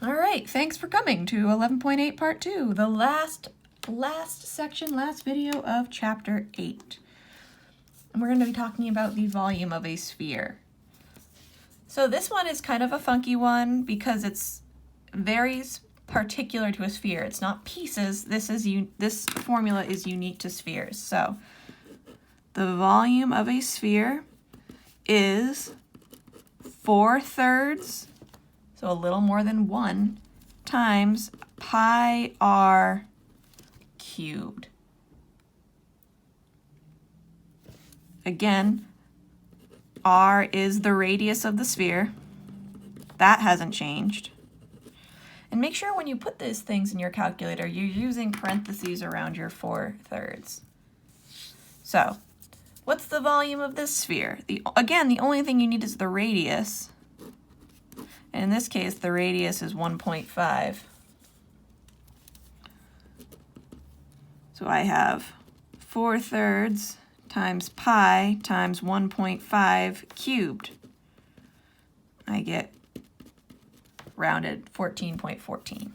All right, thanks for coming to 11.8 part 2, the last section, last video of chapter 8. And we're going to be talking about the volume of a sphere. So this one is kind of a funky one because it's varies particular to a sphere. It's not pieces. This formula is unique to spheres. So the volume of a sphere is 4/3, so a little more than 1, times pi r cubed. Again, r is the radius of the sphere. That hasn't changed. And make sure when you put these things in your calculator, you're using parentheses around your 4/3. So, what's the volume of this sphere? Again, the only thing you need is the radius. And in this case, the radius is 1.5. So I have 4/3 times pi times 1.5 cubed. I get rounded 14.14.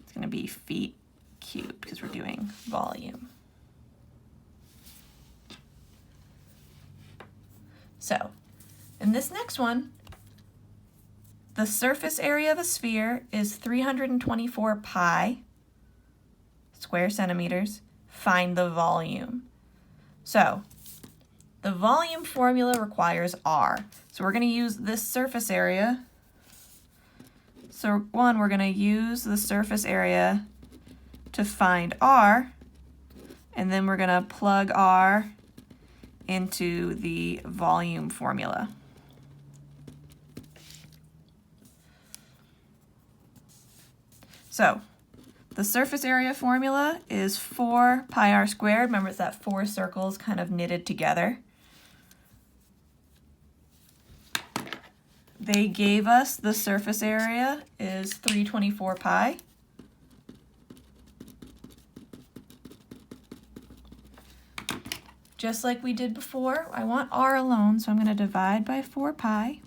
It's going to be feet cubed because we're doing volume. So, in this next one, the surface area of a sphere is 324 pi square centimeters. Find the volume. So, the volume formula requires R. So we're going to use this surface area. So we're going to use the surface area to find R, and then we're going to plug R into the volume formula. So the surface area formula is 4 pi r squared. Remember, it's that 4 circles kind of knitted together. They gave us the surface area is 324 pi. Just like we did before, I want r alone, so I'm going to divide by 4 pi.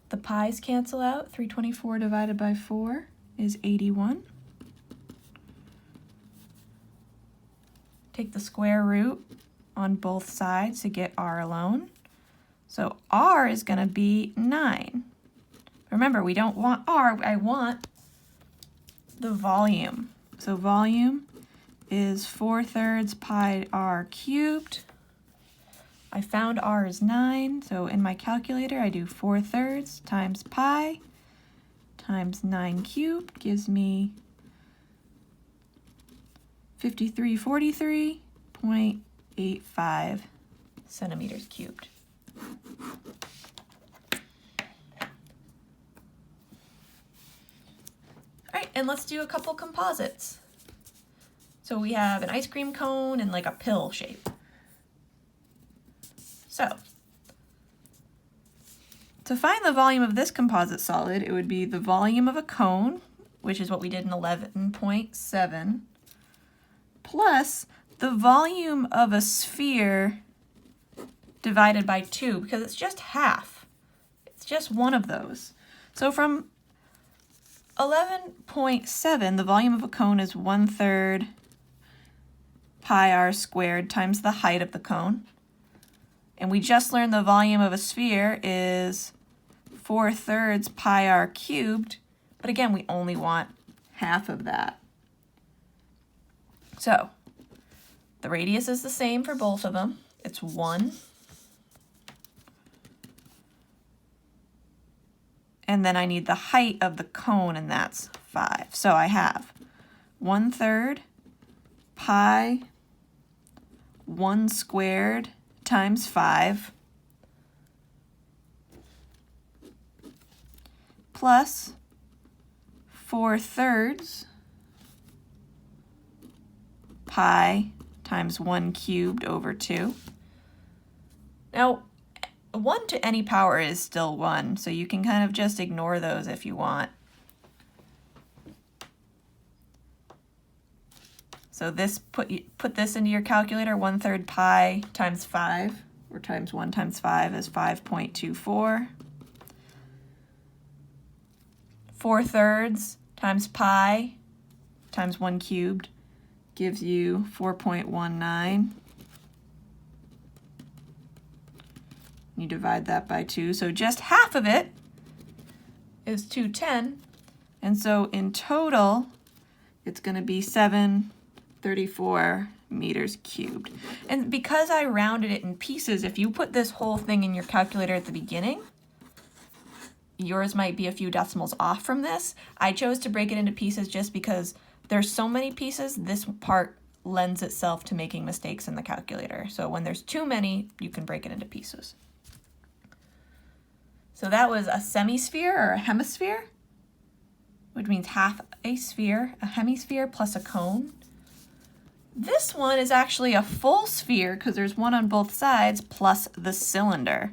The pi's cancel out. 324 divided by 4 is 81. Take the square root on both sides to get r alone. So r is going to be 9. Remember, we don't want r, I want the volume. So volume is 4/3 pi r cubed. I found r is 9, so in my calculator I do 4/3 times pi times 9 cubed gives me 5343.85 centimeters cubed. All right, and let's do a couple composites. So we have an ice cream cone and like a pill shape. So, to find the volume of this composite solid, it would be the volume of a cone, which is what we did in 11.7, plus the volume of a sphere divided by 2, because it's just half. It's just one of those. So from 11.7, the volume of a cone is 1/3 pi r squared times the height of the cone. And we just learned the volume of a sphere is 4/3 pi r cubed, but again, we only want half of that. So the radius is the same for both of them. It's 1. And then I need the height of the cone, and that's 5. So I have 1/3 pi 1 squared times 5 plus 4/3 pi times 1 cubed over 2. Now, 1 to any power is still 1, so you can kind of just ignore those if you want. So this put this into your calculator, 1/3 pi times 5 or times 1 times 5 is 5.24. 4/3 times pi times 1 cubed gives you 4.19. You divide that by 2, so just half of it is 210, and so in total it's going to be 734 meters cubed. And because I rounded it in pieces, if you put this whole thing in your calculator at the beginning, yours might be a few decimals off from this. I chose to break it into pieces just because there's so many pieces, this part lends itself to making mistakes in the calculator. So when there's too many, you can break it into pieces. So that was a semisphere or a hemisphere, which means half a sphere, a hemisphere plus a cone. This one is actually a full sphere because there's one on both sides plus the cylinder.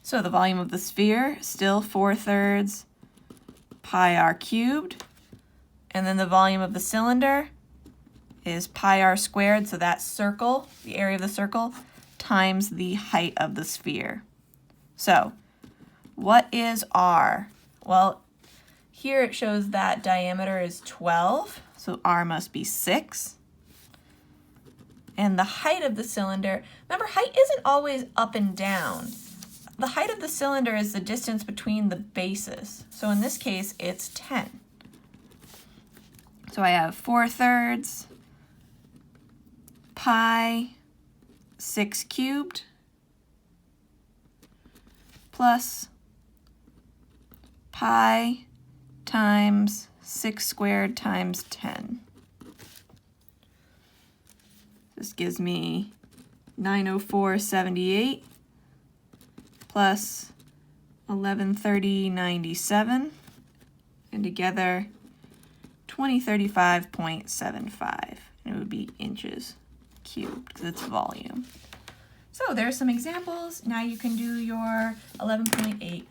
So the volume of the sphere, still 4/3 pi r cubed. And then the volume of the cylinder is pi r squared, so that circle, the area of the circle, times the height of the sphere. So what is r? Well, here it shows that diameter is 12, so r must be 6. And the height of the cylinder, remember, height isn't always up and down. The height of the cylinder is the distance between the bases. So in this case, it's 10. So I have 4/3 pi 6 cubed plus pi times 6 squared times 10. This gives me 904.78 plus 1130.97, and together 2035.75, and it would be inches cubed because it's volume. So there's some examples. Now you can do your 11.8